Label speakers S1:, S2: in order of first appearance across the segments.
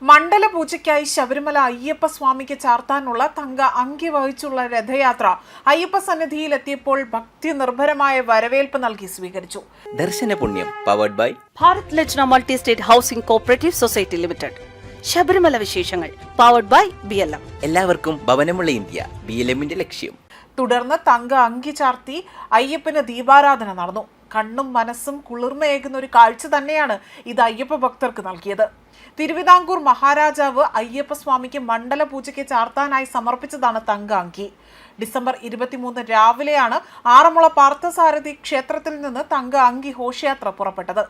S1: മണ്ഡലപൂജയ്ക്കായി ശബരിമല അയ്യപ്പ സ്വാമിക്ക് ചാർത്താനുള്ള തങ്ക അങ്കി വഹിച്ചുള്ള രഥയാത്ര അയ്യപ്പ സന്നിധിയിലെത്തിയപ്പോൾ ഭക്തി നിർഭരമായ വരവേൽപ്പ് നൽകി സ്വീകരിച്ചു.
S2: ദർശന പുണ്യം പവർഡ് ബൈ
S3: ഭാരത് ലജ്ന multi state housing cooperative society limited. Sabarimala വിശേഷങ്ങൾ പവർഡ് ബൈ BLM.
S2: എല്ലാവർക്കും ഭവനമുള്ള ഇന്ത്യ BLMന്റെ ലക്ഷ്യം.
S1: തുടർന്ന് തങ്ക അങ്കി ചാർത്തി അയ്യപ്പന് ദീപാരാധന നടന്നു. കണ്ണും മനസ്സും കുളിർമയേകുന്ന ഒരു കാഴ്ച തന്നെയാണ് ഇത് അയ്യപ്പ ഭക്തർക്ക് നൽകിയത്. തിരുവിതാംകൂർ മഹാരാജാവ് അയ്യപ്പ സ്വാമിക്ക് മണ്ഡല പൂജയ്ക്ക് ചാർത്താനായി സമർപ്പിച്ചതാണ് തങ്ക അങ്കി. ഡിസംബർ 23 രാവിലെയാണ് ആറന്മുള പാർത്ഥസാരഥി ക്ഷേത്രത്തിൽ നിന്ന് തങ്ക അങ്കി ഘോഷയാത്ര പുറപ്പെട്ടത്.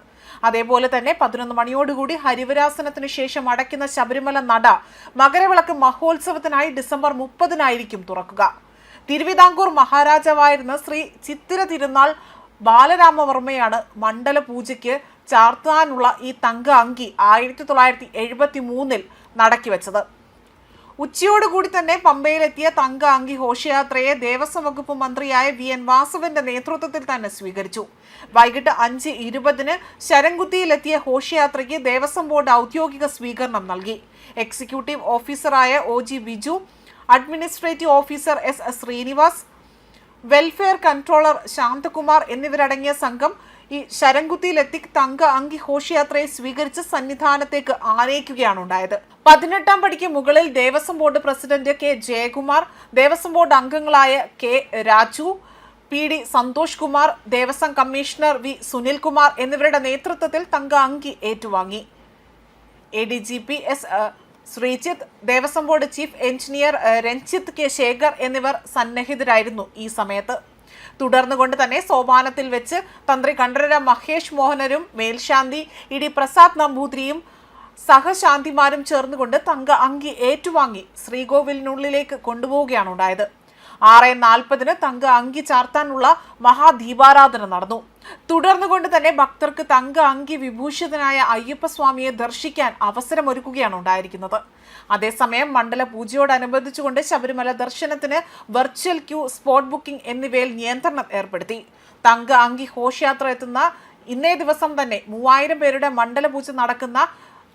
S1: അതേപോലെ തന്നെ 11 മണിയോടുകൂടി ഹരിവരാസനത്തിന് ശേഷം അടയ്ക്കുന്ന ശബരിമല നട മകരവിളക്ക് മഹോത്സവത്തിനായി ഡിസംബർ 30-നായിരിക്കും തുറക്കുക. തിരുവിതാംകൂർ മഹാരാജാവായിരുന്ന ശ്രീ ചിത്തിര തിരുനാൾ ബാലരാമവർമ്മയാണ് മണ്ഡല പൂജയ്ക്ക് ചാർത്താനുള്ള ഈ തങ്ക അങ്കി 1973 നടക്കി വെച്ചത്. ഉച്ചയോടുകൂടി തന്നെ പമ്പയിലെത്തിയ തങ്ക അങ്കി ഘോഷയാത്രയെ ദേവസ്വം വകുപ്പ് മന്ത്രിയായ VN വാസവന്റെ നേതൃത്വത്തിൽ തന്നെ സ്വീകരിച്ചു. വൈകിട്ട് 5:20 ശരംകുത്തിയിലെത്തിയ ഘോഷയാത്രയ്ക്ക് ദേവസ്വം ബോർഡ് ഔദ്യോഗിക സ്വീകരണം നൽകി. എക്സിക്യൂട്ടീവ് ഓഫീസറായ OG Biju, administrative officer S Srinivas, welfare controller Shanthakumar എന്നിവരടങ്ങിയ സംഘം ഈ ശരംകുത്തിയിലെത്തി തങ്ക അങ്കി ഘോഷയാത്രയെ സ്വീകരിച്ച് സന്നിധാനത്തേക്ക് ആനയിക്കുകയാണ് ഉണ്ടായത്. 18ാം പടിക്ക് മുകളിൽ Devaswom board president K Jayakumar, Devaswom board അംഗങ്ങളായ K Raju, PD Santhosh Kumar, Devaswom commissioner V Sunilkumar എന്നിവരുടെ നേതൃത്വത്തിൽ തങ്ക അങ്കി ഏറ്റുവാങ്ങി. ADGP S Sreejith, Devaswom board chief engineer Ranjith K Sekhar എന്നിവർ സന്നിഹിതരായിരുന്നു ഈ സമയത്ത്. തുടർന്നുകൊണ്ട് തന്നെ സോപാനത്തിൽ വെച്ച് തന്ത്രി കണ്ഠരര് മഹേഷ് മോഹനരും മേൽശാന്തി ED പ്രസാദ് നമ്പൂതിരിയും സഹശാന്തിമാരും ചേർന്നുകൊണ്ട് തങ്ക അങ്കി ഏറ്റുവാങ്ങി ശ്രീകോവിലിനുള്ളിലേക്ക് കൊണ്ടുപോവുകയാണ് ഉണ്ടായത്. 6:40 തങ്ക അങ്കി ചാർത്താനുള്ള മഹാദീപാരാധന നടന്നു. തുടർന്നുകൊണ്ട് തന്നെ ഭക്തർക്ക് തങ്ക അങ്കി വിഭൂഷിതനായ അയ്യപ്പസ്വാമിയെ ദർശിക്കാൻ അവസരമൊരുക്കുകയാണ് ഉണ്ടായിരിക്കുന്നത്. അതേസമയം മണ്ഡല പൂജയോടനുബന്ധിച്ചുകൊണ്ട് ശബരിമല ദർശനത്തിന് വെർച്വൽ ക്യൂ, സ്പോട്ട് ബുക്കിംഗ് എന്നിവയിൽ നിയന്ത്രണം ഏർപ്പെടുത്തി. തങ്ക അങ്കി ഘോഷയാത്ര എത്തുന്ന ഇന്നേ ദിവസം തന്നെ 3000 പേരുടെ മണ്ഡല പൂജ നടക്കുന്ന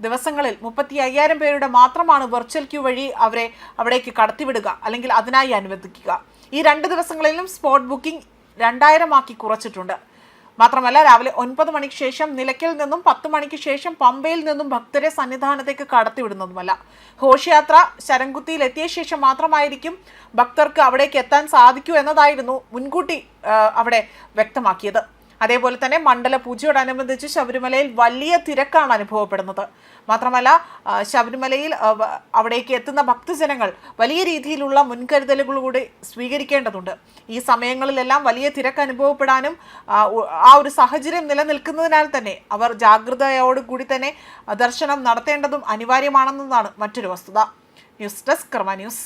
S1: ദിവസങ്ങളിൽ 35,000 പേരുടെ മാത്രമാണ് വെർച്വൽ ക്യൂ വഴി അവരെ അവിടേക്ക് കടത്തിവിടുക, അല്ലെങ്കിൽ അതിനായി അനുവദിക്കുക. ഈ 2 ദിവസങ്ങളിലും സ്പോട്ട് ബുക്കിംഗ് 2000 ആക്കി കുറച്ചിട്ടുണ്ട്. മാത്രമല്ല രാവിലെ 9 മണിക്ക് ശേഷം നിലയ്ക്കൽ നിന്നും 10 മണിക്ക് ശേഷം പമ്പയിൽ നിന്നും ഭക്തരെ സന്നിധാനത്തേക്ക് കടത്തിവിടുന്നതുമല്ല. ഘോഷയാത്ര ശരംകുത്തിയിൽ എത്തിയ ശേഷം മാത്രമായിരിക്കും ഭക്തർക്ക് അവിടേക്ക് എത്താൻ സാധിക്കൂ എന്നതായിരുന്നു മുൻകൂട്ടി അവിടെ വ്യക്തമാക്കിയത്. അതേപോലെ തന്നെ മണ്ഡല പൂജയോടനുബന്ധിച്ച് ശബരിമലയിൽ വലിയ തിരക്കാണ് അനുഭവപ്പെടുന്നത്. മാത്രമല്ല ശബരിമലയിൽ അവിടേക്ക് എത്തുന്ന ഭക്തജനങ്ങൾ വലിയ രീതിയിലുള്ള മുൻകരുതലുകൾ കൂടി സ്വീകരിക്കേണ്ടതുണ്ട്. ഈ സമയങ്ങളിലെല്ലാം വലിയ തിരക്ക് അനുഭവപ്പെടാനും ആ ഒരു സാഹചര്യം നിലനിൽക്കുന്നതിനാൽ തന്നെ അവർ ജാഗ്രതയോടുകൂടി തന്നെ ദർശനം നടത്തേണ്ടതും അനിവാര്യമാണെന്നതാണ് മറ്റൊരു വസ്തുത. ന്യൂസ് ഡെസ്ക് കർമ്മ ന്യൂസ്.